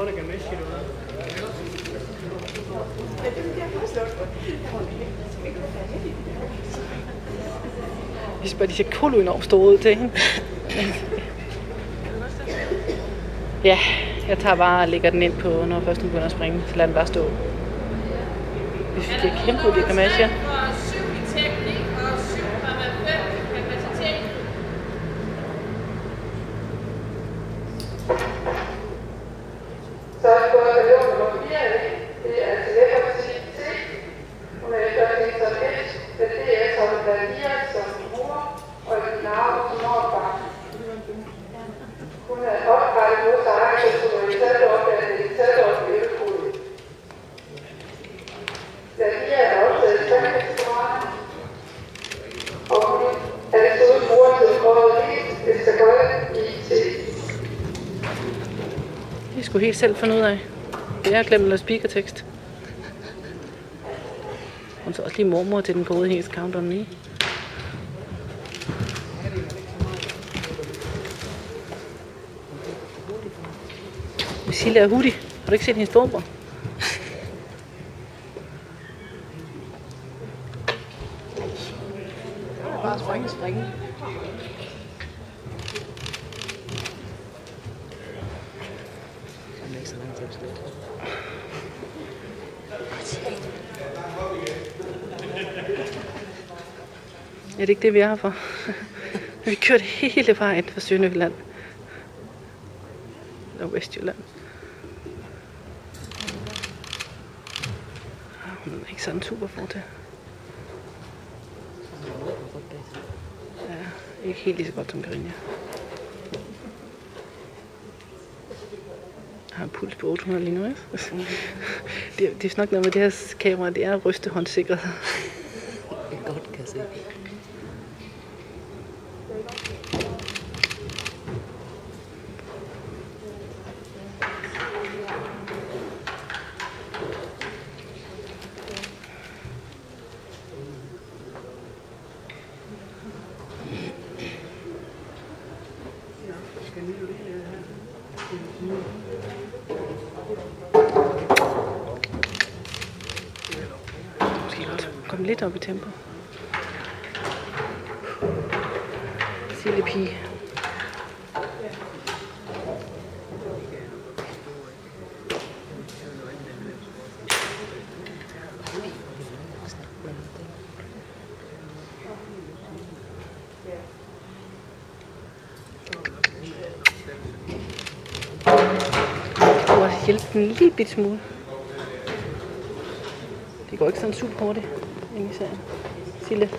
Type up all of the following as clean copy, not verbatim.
flotte gamesh, du har. Jeg synes bare, de ser kolo enormt store ud til hende. Ja, jeg tager bare og lægger den ind på, når først den begynder at springe. Så lad den bare stå. Hvis vi kan kæmpe ud i gamasje. Så er det gået elev nummer 4, det er Telepati T. Hun er efterhånden som 1, med DS som Valia som mor, og Dinaro som morfar. Hun er oprettet mod sig, som er i tætår på Ellefugle. Valia er optaget i Sandhæksgården, og hun er desuden mor til året helt Østergøj IT. Det skulle helt selv finde ud af. Jeg har glemt at lave speakertekst. Hun så også lige mormor til den gode hens countdown 9. Sille er hurtig. Har du ikke set hendes storbror? Bare springe. Er det ikke det, vi er her for? Vi kørte hele vejen fra Sønderjylland. Og Vestjylland. Hun er ikke sådan super for det. Ja, ikke helt lige så godt som Karinja. Jeg har en puls på 800 lige nu, ikke? Det er sådan nok noget med det her kamera, det er rystehåndssikret. Jeg godt kan se. Måske godt komme lidt op i tempo. Sille pige. Hjælpe den en lille bitte smule. Det går ikke sådan super hurtigt ind i serien. Sille.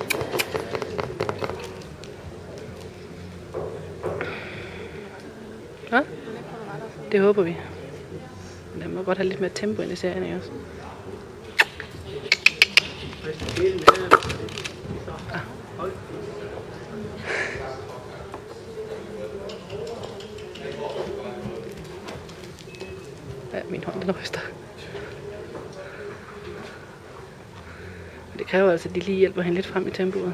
Ja? Det håber vi. Men der må godt have lidt mere tempo ind i serien, ikke også? Ja, min hånd den ryster. Men det kræver altså, at de lige hjælper hende lidt frem i tempoet.